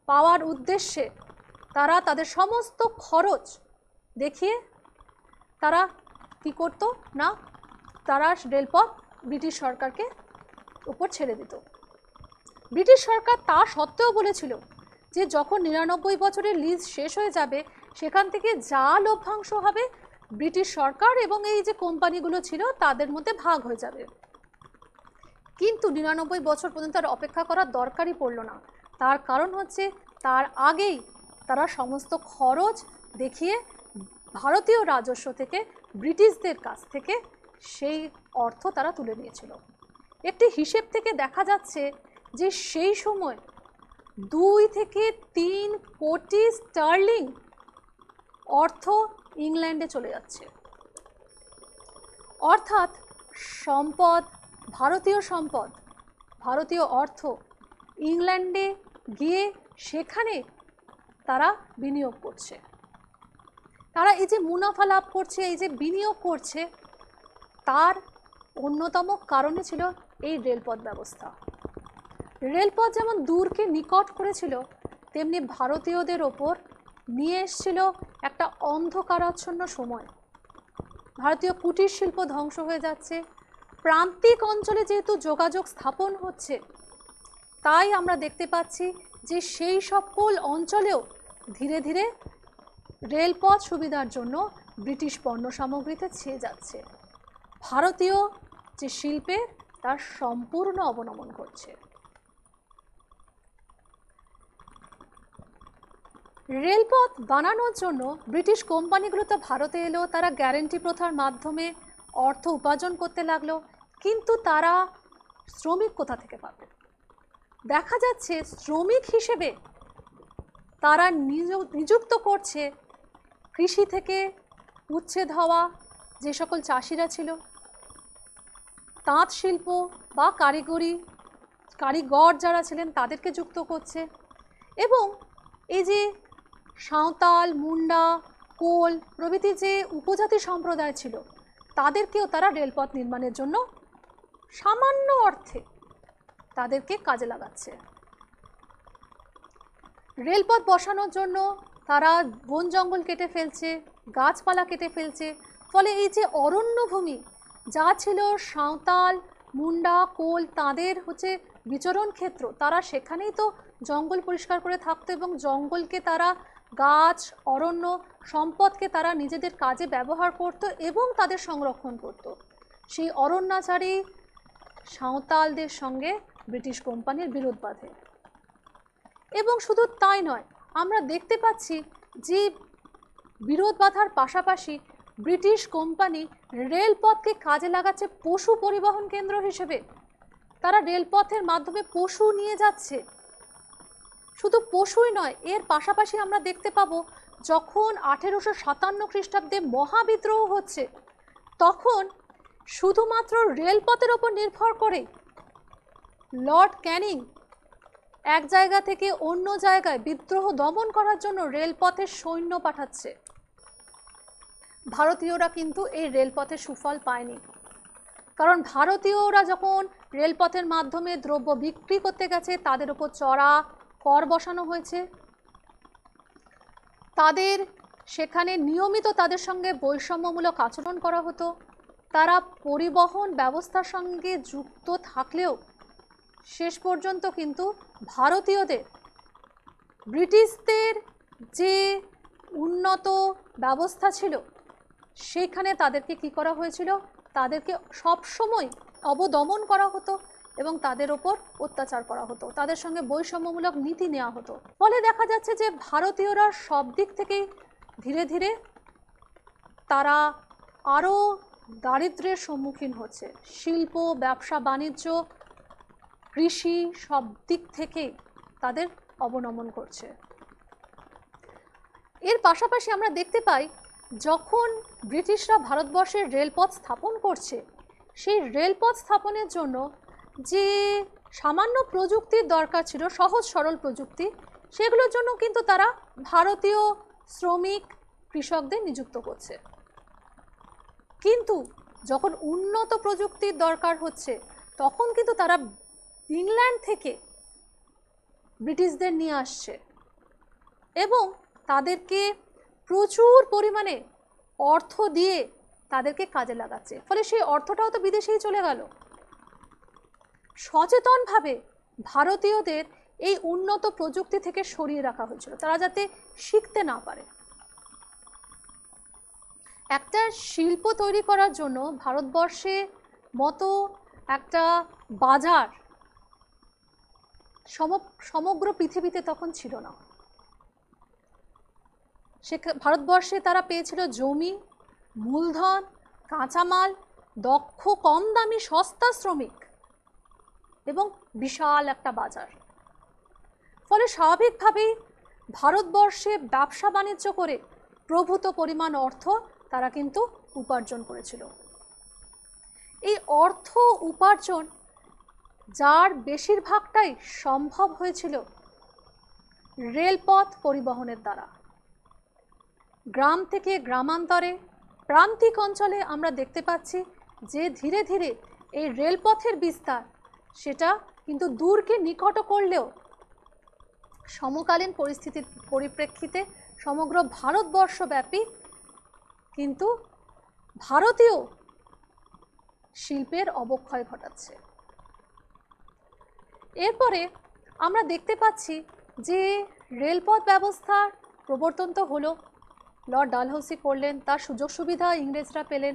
পাওয়ার উদ্দেশ্যে তারা তাদের সমস্ত খরচ দেখিয়ে তারা কী করতো না, তারা রেলপথ ব্রিটিশ সরকারকে উপর ছেড়ে দিত। ব্রিটিশ সরকার তা সত্ত্বেও বলেছিল যে যখন 99 বছরের লিজ শেষ হয়ে যাবে সেখান থেকে যা লভ্যাংশ হবে ব্রিটিশ সরকার এবং এই যে কোম্পানিগুলো ছিল তাদের মধ্যে ভাগ হয়ে যাবে। কিন্তু 99 বছর পর্যন্ত আর অপেক্ষা করার দরকারই পড়ল না। তার কারণ হচ্ছে তার আগেই তারা সমস্ত খরচ দেখিয়ে ভারতীয় রাজস্ব থেকে ব্রিটিশদের কাছ থেকে সেই অর্থ তারা তুলে নিয়েছিল। একটি হিসেব থেকে দেখা যাচ্ছে যে সেই সময় 2 থেকে 3 কোটি স্টার্লিং অর্থ ইংল্যান্ডে চলে যাচ্ছে। অর্থাৎ সম্পদ, ভারতীয় অর্থ ইংল্যান্ডে গিয়ে সেখানে তারা বিনিয়োগ করছে। তারা এই যে মুনাফা লাভ করছে, এই যে বিনিয়োগ করছে, তার অন্যতম কারণে ছিল এই রেলপথ ব্যবস্থা। রেলপথ যেমন দূরকে নিকট করেছিল, তেমনি ভারতীয়দের ওপর নিয়ে এসেছিল একটা অন্ধকারাচ্ছন্ন সময়। ভারতীয় কুটির শিল্প ধ্বংস হয়ে যাচ্ছে, প্রান্তিক অঞ্চলে যেহেতু যোগাযোগ স্থাপন হচ্ছে, তাই আমরা দেখতে পাচ্ছি যে সেই সকল অঞ্চলেও ধীরে ধীরে রেলপথ সুবিধার জন্য ব্রিটিশ পণ্য সামগ্রীতে ছেয়ে যাচ্ছে। ভারতীয় যে শিল্পের তার সম্পূর্ণ অবনমন ঘটছে। রেলপথ বানানোর জন্য ব্রিটিশ কোম্পানিগুলো তো ভারতে এলো, তারা গ্যারেন্টি প্রথার মাধ্যমে অর্থ উপার্জন করতে লাগলো, কিন্তু তারা শ্রমিক কোথা থেকে পাবে? দেখা যাচ্ছে শ্রমিক হিসেবে তারা নিযুক্ত করছে কৃষি থেকে উচ্ছেদ হওয়া যে সকল চাষিরা ছিল, তাঁত শিল্প বা কারিগর যারা ছিলেন তাদেরকে যুক্ত করছে, এবং এই যে সাঁওতাল, মুন্ডা, কোল প্রভৃতি যে উপজাতি সম্প্রদায় ছিল তাদেরকেও তারা রেলপথ নির্মাণের জন্য সামান্য অর্থে তাদেরকে কাজে লাগাচ্ছে। রেলপথ বসানোর জন্য তারা বন জঙ্গল কেটে ফেলছে, গাছপালা কেটে ফেলছে, ফলে এই যে অরণ্যভূমি যা ছিল সাঁওতাল, মুন্ডা, কোল তাদের হচ্ছে বিচরণ ক্ষেত্র, তারা সেখানেই তো জঙ্গল পরিষ্কার করে থাকতো এবং জঙ্গলকে তারা গাছ, অরণ্য সম্পদকে তারা নিজেদের কাজে ব্যবহার করত এবং তাদের সংরক্ষণ করত। সেই অরণ্যাচারী সাঁওতালদের সঙ্গে ব্রিটিশ কোম্পানির বিরোধ বাধে। এবং শুধু তাই নয়, আমরা দেখতে পাচ্ছি যে বিরোধ বাধার পাশাপাশি ব্রিটিশ কোম্পানি রেলপথকে কাজে লাগাচ্ছে পশু পরিবহন কেন্দ্র হিসেবে। তারা রেলপথের মাধ্যমে পশু নিয়ে যাচ্ছে। শুধু পশুই নয়, এর পাশাপাশি আমরা দেখতে পাবো যখন 1857 খ্রিস্টাব্দে মহাবিদ্রোহ হচ্ছে, তখন শুধুমাত্র রেলপথের ওপর নির্ভর করে লর্ড ক্যানিং এক জায়গা থেকে অন্য জায়গায় বিদ্রোহ দমন করার জন্য রেলপথের সৈন্য পাঠাচ্ছে। ভারতীয়রা কিন্তু এই রেলপথের সুফল পায়নি, কারণ ভারতীয়রা যখন রেলপথের মাধ্যমে দ্রব্য বিক্রি করতে গেছে তাদের উপর চড়া কর বসানো হয়েছে, তাদের সেখানে নিয়মিত তাদের সঙ্গে বৈষম্যমূলক আচরণ করা হতো। তারা পরিবহন ব্যবস্থার সঙ্গে যুক্ত থাকলেও শেষ পর্যন্ত কিন্তু ভারতীয়দের ব্রিটিশদের যে উন্নত ব্যবস্থা ছিল সেখানে তাদেরকে কি করা হয়েছিল, তাদেরকে সবসময় অবদমন করা হতো এবং তাদের ওপর অত্যাচার করা হতো, তাদের সঙ্গে বৈষম্যমূলক নীতি নেওয়া হতো। ফলে দেখা যাচ্ছে যে ভারতীয়রা সব দিক থেকেই ধীরে ধীরে তারা আরও দারিদ্র্যের সম্মুখীন হচ্ছে। শিল্প, ব্যবসা বাণিজ্য, কৃষি সব দিক থেকেই তাদের অবনমন করছে। এর পাশাপাশি আমরা দেখতে পাই যখন ব্রিটিশরা ভারতবর্ষের রেলপথ স্থাপন করছে, সেই রেলপথ স্থাপনের জন্য যে সামান্য প্রযুক্তির দরকার ছিল, সহজ সরল প্রযুক্তি, সেগুলোর জন্য কিন্তু তারা ভারতীয় শ্রমিক কৃষকদের নিযুক্ত করছে। কিন্তু যখন উন্নত প্রযুক্তির দরকার হচ্ছে তখন কিন্তু তারা ইংল্যান্ড থেকে ব্রিটিশদের নিয়ে আসছে এবং তাদেরকে প্রচুর পরিমাণে অর্থ দিয়ে তাদেরকে কাজে লাগাচ্ছে। ফলে সেই অর্থটাও তো বিদেশেই চলে গেল। সচেতনভাবে ভারতীয়দের এই উন্নত প্রযুক্তি থেকে সরিয়ে রাখা হয়েছিল, তারা যাতে শিখতে না পারে। একটা শিল্প তৈরি করার জন্য ভারতবর্ষে মতো একটা বাজার সমগ্র পৃথিবীতে তখন ছিল না। ভারতবর্ষে তারা পেয়েছিল জমি, মূলধন, কাঁচামাল, দক্ষ কম দামি সস্তা শ্রমিক এবং বিশাল একটা বাজার। ফলে স্বাভাবিকভাবেই ভারতবর্ষে ব্যবসা বাণিজ্য করে প্রভূত পরিমাণ অর্থ তারা কিন্তু উপার্জন করেছিল। এই অর্থ উপার্জন যার বেশিরভাগটাই সম্ভব হয়েছিল রেলপথ পরিবহনের দ্বারা। গ্রাম থেকে গ্রামান্তরে, প্রান্তিক অঞ্চলে আমরা দেখতে পাচ্ছি যে ধীরে ধীরে এই রেলপথের বিস্তার সেটা কিন্তু দূরকে নিকট করলেও সমকালীন পরিস্থিতির পরিপ্রেক্ষিতে সমগ্র ভারতবর্ষব্যাপী কিন্তু ভারতীয় শিল্পের অবক্ষয় ঘটাচ্ছে। এরপরে আমরা দেখতে পাচ্ছি যে রেলপথ ব্যবস্থার প্রবর্তন তো হলো, লর্ড ডালহৌসি করলেন, তার সুযোগ সুবিধা ইংরেজরা পেলেন।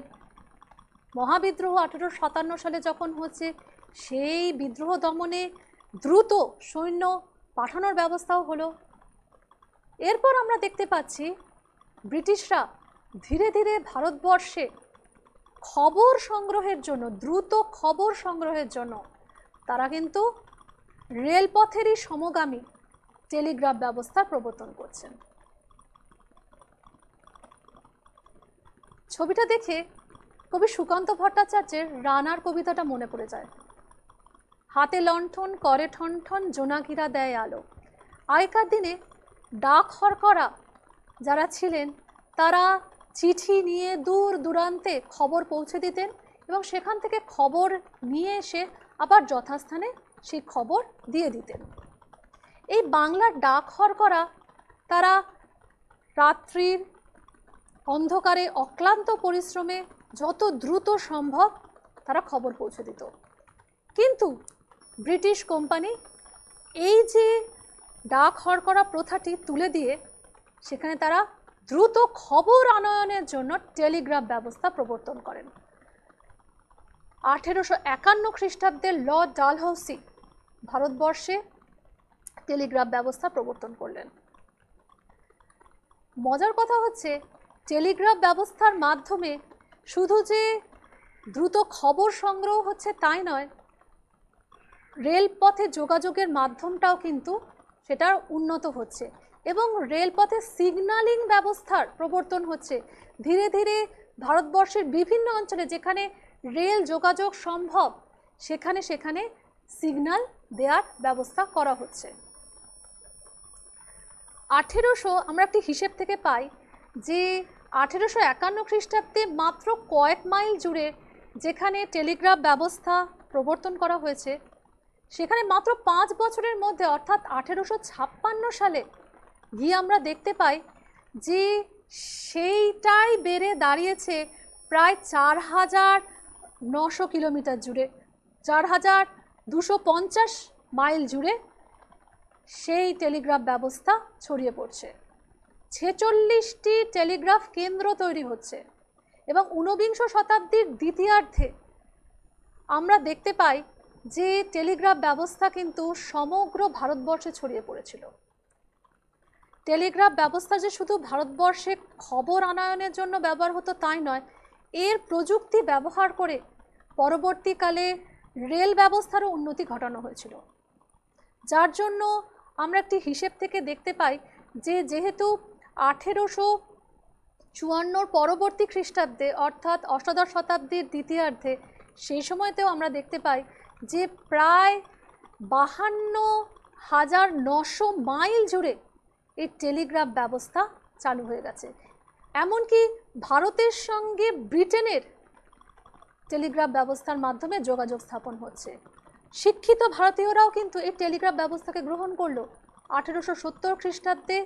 মহাবিদ্রোহ 1857 সালে যখন হচ্ছে, সেই বিদ্রোহ দমনে দ্রুত সৈন্য পাঠানোর ব্যবস্থাও হলো। এরপর আমরা দেখতে পাচ্ছি ব্রিটিশরা ধীরে ধীরে ভারতবর্ষে খবর সংগ্রহের জন্য, দ্রুত খবর সংগ্রহের জন্য তারা কিন্তু রেলপথেরই সমগামী টেলিগ্রাফ ব্যবস্থা প্রবর্তন করছেন। ছবিটা দেখে কবি সুকান্ত ভট্টাচার্যের রানার কবিতাটা মনে পড়ে যায়। হাতে লণ্ঠন করে ঠন ঠন, জোনাকিরা দেয় আলো। আগেকার দিনে ডাক হরকরা যারা ছিলেন তারা চিঠি নিয়ে দূর দূরান্তে খবর পৌঁছে দিতেন এবং সেখান থেকে খবর নিয়ে এসে আবার যথাস্থানে সেই খবর দিয়ে দিতেন। এই বাংলার ডাক হরকরা তারা রাত্রির অন্ধকারে অক্লান্ত পরিশ্রমে যত দ্রুত সম্ভব তারা খবর পৌঁছে দিত। কিন্তু ব্রিটিশ কোম্পানি এই যে ডাক হরকরা প্রথাটি তুলে দিয়ে সেখানে তারা দ্রুত খবর আনয়নের জন্য টেলিগ্রাফ ব্যবস্থা প্রবর্তন করেন। 1851 খ্রিস্টাব্দে লর্ড ডালহৌসি ভারতবর্ষে টেলিগ্রাফ ব্যবস্থা প্রবর্তন করলেন। মজার কথা হচ্ছে, টেলিগ্রাফ ব্যবস্থার মাধ্যমে শুধু যে দ্রুত খবর সংগ্রহ হচ্ছে তাই নয়, রেলপথে যোগাযোগের মাধ্যমটাও কিন্তু সেটা উন্নত হচ্ছে এবং রেলপথে সিগন্যালিং ব্যবস্থার প্রবর্তন হচ্ছে। ধীরে ধীরে ভারতবর্ষের বিভিন্ন অঞ্চলে যেখানে রেল যোগাযোগ সম্ভব সেখানে সেখানে সিগন্যাল দেওয়ার ব্যবস্থা করা হচ্ছে। 1800 আমরা একটি হিসেব থেকে পাই যে 1851 খ্রিস্টাব্দে মাত্র কয়েক মাইল জুড়ে যেখানে টেলিগ্রাফ ব্যবস্থা প্রবর্তন করা হয়েছে সেখানে মাত্র 5 বছরের মধ্যে অর্থাৎ 1856 সালে গিয়ে আমরা দেখতে পাই যে সেইটাই বেড়ে দাঁড়িয়েছে প্রায় 4900 কিলোমিটার জুড়ে, 4250 মাইল জুড়ে সেই টেলিগ্রাফ ব্যবস্থা ছড়িয়ে পড়ছে। 46টি টেলিগ্রাফ কেন্দ্র তৈরি হচ্ছে এবং 19 শতাব্দীর দ্বিতীয়ার্ধে আমরা দেখতে পাই যে টেলিগ্রাফ ব্যবস্থা কিন্তু সমগ্র ভারতবর্ষে ছড়িয়ে পড়েছিল। টেলিগ্রাফ ব্যবস্থা যে শুধু ভারতবর্ষে খবর আনয়নের জন্য ব্যবহার হতো তাই নয়, এর প্রযুক্তি ব্যবহার করে পরবর্তীকালে রেল ব্যবস্থারও উন্নতি ঘটানো হয়েছিল। যার জন্য আমরা একটি হিসেব থেকে দেখতে পাই যে যেহেতু 1854 পরবর্তী খ্রিস্টাব্দে অর্থাৎ অষ্টাদশ শতাব্দীর দ্বিতীয়ার্ধে সেই সময়তেও আমরা দেখতে পাই যে প্রায় 52,900 মাইল জুড়ে এই টেলিগ্রাফ ব্যবস্থা চালু হয়ে গেছে। এমনকি ভারতের সঙ্গে ব্রিটেনের টেলিগ্রাফ ব্যবস্থার মাধ্যমে যোগাযোগ স্থাপন হচ্ছে। শিক্ষিত ভারতীয়রাও কিন্তু এই টেলিগ্রাফ ব্যবস্থাকে গ্রহণ করলো। 1870 খ্রিস্টাব্দে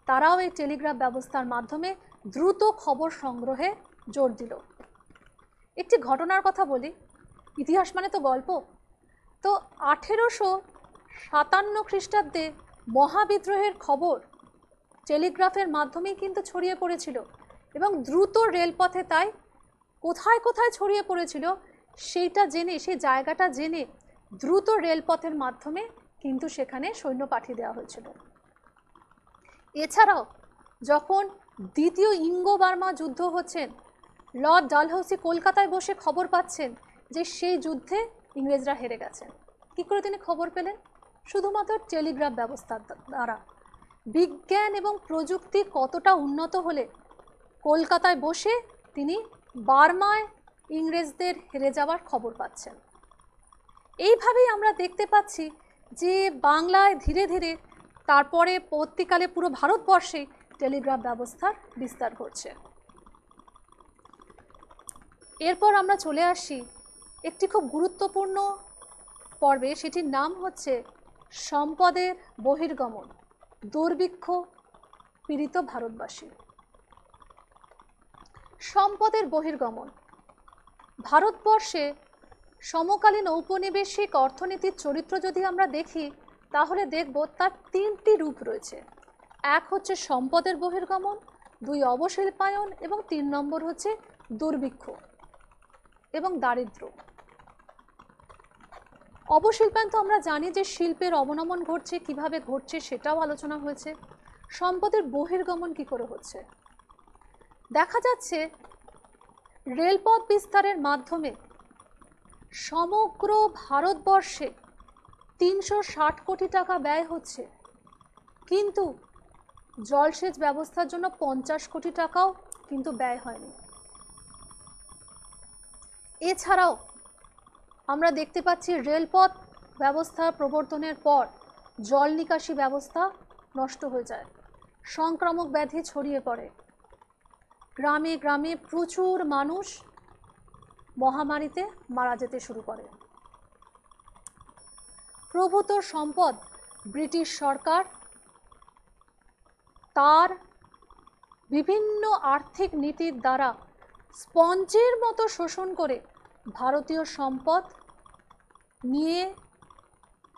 তারাও এই টেলিগ্রাফ ব্যবস্থার মাধ্যমে দ্রুত খবর সংগ্রহে জোর দিল। একটি ঘটনার কথা বলি, ইতিহাস মানে তো গল্প। তো 1857 খ্রিস্টাব্দে মহাবিদ্রোহের খবর টেলিগ্রাফের মাধ্যমেই কিন্তু ছড়িয়ে পড়েছিল এবং দ্রুত রেলপথে তাই কোথায় কোথায় ছড়িয়ে পড়েছিল সেইটা জেনে, সেই জায়গাটা জেনে দ্রুত রেলপথের মাধ্যমে কিন্তু সেখানে সৈন্য পাঠিয়ে দেওয়া হয়েছিল। এছাড়াও যখন দ্বিতীয় ইঙ্গো বার্মা যুদ্ধ হচ্ছেন, লর্ড ডালহৌসি কলকাতায় বসে খবর পাচ্ছেন যে সেই যুদ্ধে ইংরেজরা হেরে গেছেন। কী করে তিনি খবর পেলেন? শুধুমাত্র টেলিগ্রাফ ব্যবস্থার দ্বারা। বিজ্ঞান এবং প্রযুক্তি কতটা উন্নত হলে কলকাতায় বসে তিনি বার্মায় ইংরেজদের হেরে যাওয়ার খবর পাচ্ছেন। এইভাবেই আমরা দেখতে পাচ্ছি যে বাংলায় ধীরে ধীরে তারপরে পরবর্তীকালে পুরো ভারতবর্ষে টেলিগ্রাফ ব্যবস্থার বিস্তার ঘটছে। এরপর আমরা চলে আসি একটি খুব গুরুত্বপূর্ণ পর্বে, সেটির নাম হচ্ছে সম্পদের বহির্গমন, দুর্ভিক্ষ পীড়িত ভারতবাসী। সম্পদের বহির্গমন। ভারতবর্ষে সমকালীন ঔপনিবেশিক অর্থনীতির চরিত্র যদি আমরা দেখি তাহলে দেখব তার তিনটি রূপ রয়েছে। এক হচ্ছে সম্পদের বহির্গমন, দুই অবশিল্পায়ন এবং 3 নম্বর হচ্ছে দুর্ভিক্ষ এবং দারিদ্র। অবশিল্পায়ন তো আমরা জানি যে শিল্পের অবনমন ঘটছে, কিভাবে ঘটছে সেটাও আলোচনা হয়েছে। সম্পদের বহির্গমন কি করে হচ্ছে? দেখা যাচ্ছে রেলপথ বিস্তারের মাধ্যমে সমগ্র ভারতবর্ষে 360 কোটি টাকা ব্যয় হচ্ছে, কিন্তু জলসেচ ব্যবস্থার জন্য 50 কোটি টাকাও কিন্তু ব্যয় হয়নি। এছাড়াও আমরা দেখতে পাচ্ছি রেলপথ ব্যবস্থা প্রবর্তনের পর জল নিকাশি ব্যবস্থা নষ্ট হয়ে যায়, সংক্রামক ব্যাধি ছড়িয়ে পড়ে, গ্রামে গ্রামে প্রচুর মানুষ মহামারীতে মারা যেতে শুরু করে। প্রভূত সম্পদ ব্রিটিশ সরকার তার বিভিন্ন আর্থিক নীতির দ্বারা স্পঞ্জের মতো শোষণ করে ভারতীয় সম্পদ নিয়ে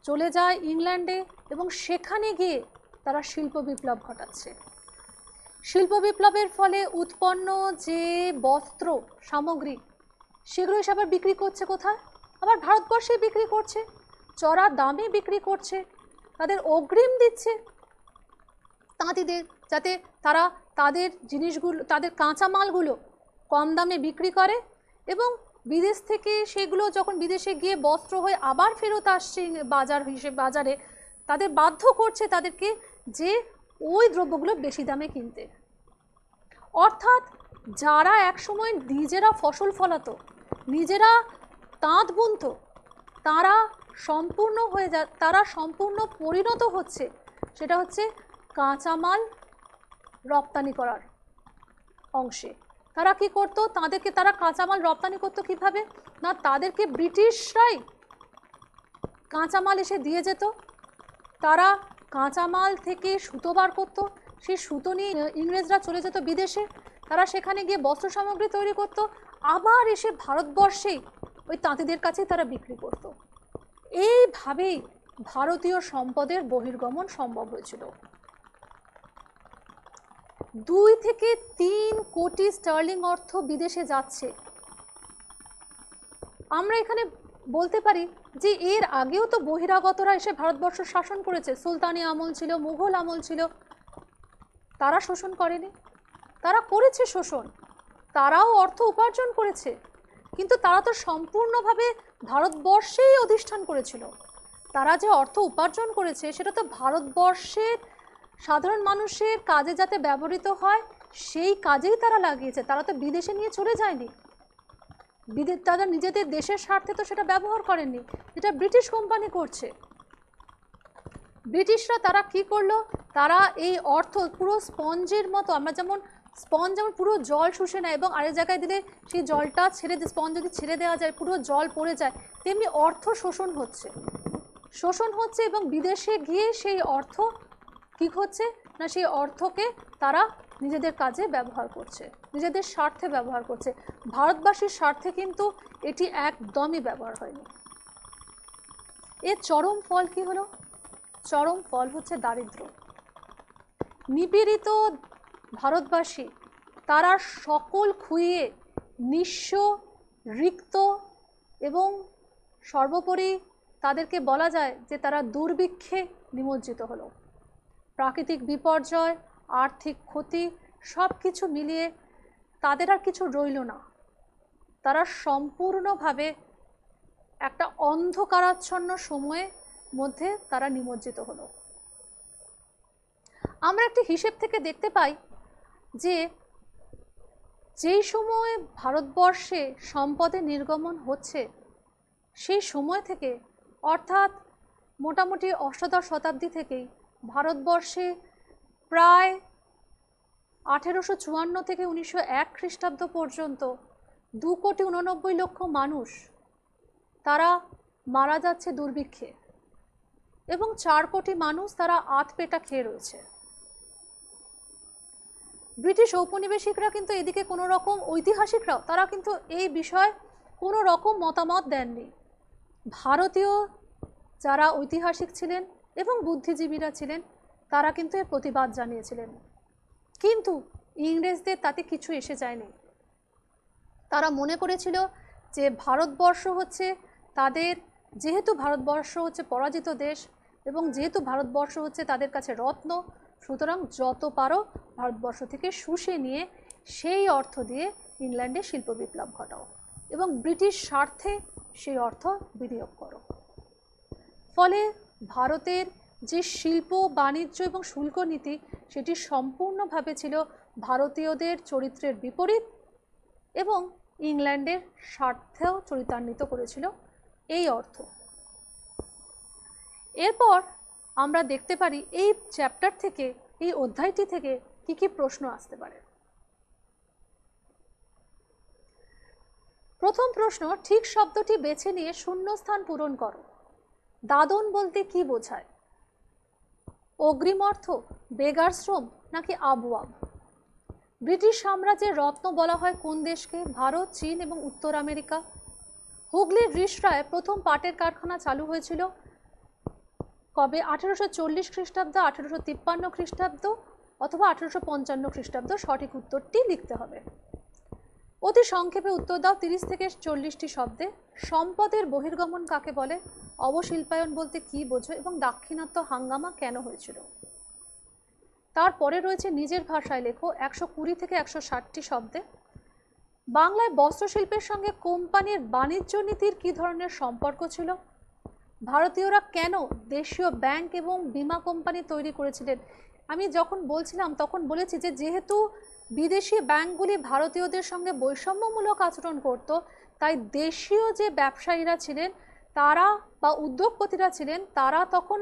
চলে যায় ইংল্যান্ডে এবং সেখানে গিয়ে তারা শিল্প বিপ্লব ঘটাচ্ছে। শিল্প বিপ্লবের ফলে উৎপন্ন যে বস্ত্র সামগ্রী সেগুলো এসে আবার বিক্রি করছে কোথায়? আবার ভারতবর্ষে বিক্রি করছে, চড়া দামে বিক্রি করছে, তাদের অগ্রিম দিচ্ছে তাঁতিদের, যাতে তারা তাদের জিনিসগুলো, তাদের কাঁচামালগুলো কম দামে বিক্রি করে এবং বিদেশ থেকে সেগুলো যখন বিদেশে গিয়ে বস্ত্র হয়ে আবার ফেরত আসছে বাজারে, তাদের বাধ্য করছে তাদেরকে যে ওই দ্রব্যগুলো বেশি দামে কিনতে। অর্থাৎ যারা একসময় নিজেরা ফসল ফলাতো, নিজেরা তাঁত বুনতো, তারা সম্পূর্ণ পরিণত হচ্ছে সেটা হচ্ছে কাঁচামাল রপ্তানি করার অংশে। তারা কি করতো? তারা কাঁচামাল রপ্তানি করতো কিভাবে? না, তাদেরকে ব্রিটিশরাই কাঁচামাল এসে দিয়ে যেত, তারা কাঁচামাল থেকে সুতো বার করতো, সেই সুতো নিয়ে ইংরেজরা চলে যেত বিদেশে, তারা সেখানে গিয়ে বস্ত্র সামগ্রী তৈরি করতো, আবার এসে ভারতবর্ষেই ওই তাঁতিদের কাছে তারা বিক্রি করত। এইভাবেই ভারতীয় সম্পদের বহির্গমন সম্ভব হয়েছিল। 2 থেকে 3 কোটি স্টার্লিং অর্থ বিদেশে যাচ্ছে। আমরা এখানে বলতে পারি যে এর আগেও তো বহিরাগতরা এসে ভারতবর্ষ শাসন করেছে, সুলতানি আমল ছিল, মুঘল আমল ছিল, তারা শোষণ করেনি? তারা করেছে শোষণ, তারাও অর্থ উপার্জন করেছে, কিন্তু তারা তো সম্পূর্ণভাবে ভারতবর্ষেই অধিষ্ঠান করেছিল। তারা যে অর্থ উপার্জন করেছে সেটা তো ভারতবর্ষের সাধারণ মানুষের কাজে যাতে ব্যবহৃত হয় সেই কাজেই তারা লাগিয়েছে, তারা তো বিদেশে নিয়ে চলে যায়নি। তারা নিজেদের দেশের স্বার্থে তো সেটা ব্যবহার করেননি, যেটা ব্রিটিশ কোম্পানি করছে। ব্রিটিশরা তারা কি করলো, তারা এই অর্থ পুরো স্পঞ্জের মতো, আমরা যেমন স্পঞ্জ যেমন পুরো জল শুষে নেয় এবং আরেক জায়গায় দিলে সেই জলটা ছেড়ে দিয়ে, স্পঞ্জ যদি ছেড়ে দেওয়া যায় পুরো জল পড়ে যায়, তেমনি অর্থ শোষণ হচ্ছে এবং বিদেশে গিয়ে সেই অর্থ কী হচ্ছে না, সেই অর্থকে তারা নিজেদের কাজে ব্যবহার করছে, নিজেদের স্বার্থে ব্যবহার করছে। ভারতবাসীর স্বার্থে কিন্তু এটি একদমই ব্যবহার হয়নি। এর চরম ফল কি হলো? চরম ফল হচ্ছে দারিদ্র্য। নিপীড়িত ভারতবাসী তারা সকল খুইয়ে নিঃস্ব, রিক্ত এবং সর্বোপরি তাদেরকে বলা যায় যে তারা দুর্ভিক্ষে নিমজ্জিত হলো। প্রাকৃতিক বিপর্যয়, আর্থিক ক্ষতি সব কিছু মিলিয়ে তাদের আর কিছু রইল না। তারা সম্পূর্ণভাবে একটা অন্ধকারাচ্ছন্ন সময়ের মধ্যে তারা নিমজ্জিত হলো। আমরা একটি হিসেব থেকে দেখতে পাই যে যেই সময়ে ভারতবর্ষে সম্পদের নির্গমন হচ্ছে সেই সময় থেকে, অর্থাৎ মোটামুটি অষ্টাদশ শতাব্দী থেকেই ভারতবর্ষে প্রায় 1854 থেকে 1901 খ্রিস্টাব্দ পর্যন্ত 2,89,00,000 মানুষ তারা মারা যাচ্ছে দুর্ভিক্ষে এবং 4 কোটি মানুষ তারা আধপেটা খেয়ে রয়েছে। ব্রিটিশ ঔপনিবেশিকরা কিন্তু এদিকে কোনো রকম, ঐতিহাসিকরাও তারা কিন্তু এই বিষয়ে কোনো রকম মতামত দেননি। ভারতীয় যারা ঐতিহাসিক ছিলেন এবং বুদ্ধিজীবীরা ছিলেন তারা কিন্তু এর প্রতিবাদ জানিয়েছিলেন, কিন্তু ইংরেজদের তাতে কিছু এসে যায়নি। তারা মনে করেছিল যে ভারতবর্ষ হচ্ছে তাদের, যেহেতু ভারতবর্ষ হচ্ছে পরাজিত দেশ এবং যেহেতু ভারতবর্ষ হচ্ছে তাদের কাছে রত্ন, সুতরাং যত পারো ভারতবর্ষ থেকে শুষে নিয়ে সেই অর্থ দিয়ে ইংল্যান্ডে শিল্প বিপ্লব ঘটাও এবং ব্রিটিশ স্বার্থে সেই অর্থ বিনিয়োগ করো। ফলে ভারতের যে শিল্প, বাণিজ্য এবং শুল্ক নীতি সেটি সম্পূর্ণভাবে ছিল ভারতীয়দের চরিত্রের বিপরীত এবং ইংল্যান্ডের স্বার্থেও চরিতান্বিত করেছিল এই অর্থ। এরপর আমরা দেখতে পারি এই চ্যাপ্টার থেকে, এই অধ্যায়টি থেকে কি কি প্রশ্ন আসতে পারে। প্রথম প্রশ্ন, ঠিক শব্দটি বেছে নিয়ে শূন্যস্থান পূরণ করো। দাদন বলতে কি বোঝায়? অগ্রিম অর্থ, বেগার শ্রম নাকি আবওয়াব? ব্রিটিশ সাম্রাজ্যের রত্ন বলা হয় কোন দেশকে? ভারত, চীন এবং উত্তর আমেরিকা। হুগলির রিষড়ায় প্রথম পাটের কারখানা চালু হয়েছিল কবে? 1840 খ্রিস্টাব্দ, 1853 খ্রিস্টাব্দ অথবা 1855 খ্রিস্টাব্দ। সঠিক উত্তরটি লিখতে হবে। অতি সংক্ষেপে উত্তর দাও 30 থেকে 40টি শব্দে। সম্পদের বহির্গমন কাকে বলে? অবশিল্পায়ন বলতে কি বোঝো এবং দাক্ষিণাত্য হাঙ্গামা কেন হয়েছিল? তারপরে রয়েছে নিজের ভাষায় লেখো 120 থেকে 160টি শব্দে। বাংলায় বস্ত্রশিল্পের সঙ্গে কোম্পানির বাণিজ্য নীতির কী ধরনের সম্পর্ক ছিল? ভারতীয়রা কেন দেশীয় ব্যাংক এবং বীমা কোম্পানি তৈরি করেছিলেন? আমি যখন বলছিলাম তখন বলেছি যে যেহেতু বিদেশি ব্যাংকগুলি ভারতীয়দের সঙ্গে বৈষম্যমূলক আচরণ করত, তাই দেশীয় যে ব্যবসায়ীরা ছিলেন তারা বা উদ্যোগপতিরা ছিলেন তারা তখন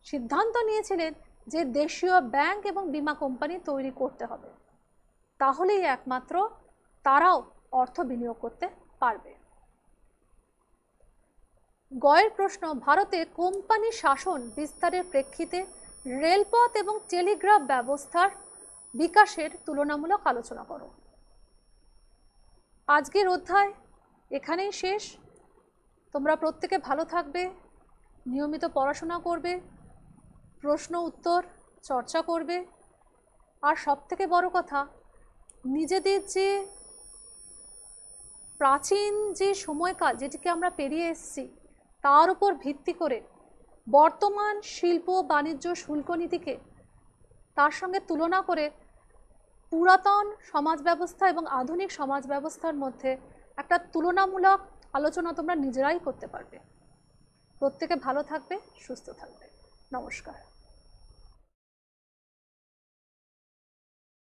সিদ্ধান্ত নিয়েছিলেন যে দেশীয় ব্যাংক এবং বীমা কোম্পানি তৈরি করতে হবে, তাহলেই একমাত্র তারাও অর্থ বিনিয়োগ করতে পারবে। গয়ের প্রশ্ন, ভারতে কোম্পানি শাসন বিস্তারের প্রেক্ষিতে রেলপথ এবং টেলিগ্রাফ ব্যবস্থার বিকাশের তুলনামূলক আলোচনা করো। আজকের অধ্যায় এখানেই শেষ। তোমরা প্রত্যেকে ভালো থাকবে, নিয়মিত পড়াশোনা করবে, প্রশ্ন উত্তর চর্চা করবে, আর সবথেকে বড় কথা নিজেদের যে প্রাচীন যে সময়কাল যেটিকে আমরা পেরিয়ে এসেছি তার উপর ভিত্তি করে বর্তমান শিল্প বাণিজ্য শুল্ক নীতিকে তার সঙ্গে তুলনা করে পুরাতন সমাজ ব্যবস্থা এবং আধুনিক সমাজ ব্যবস্থার মধ্যে একটা তুলনামূলক আলোচনা তোমরা নিজেরাই করতে পারবে। প্রত্যেকে ভালো থাকবে, সুস্থ থাকবে। নমস্কার।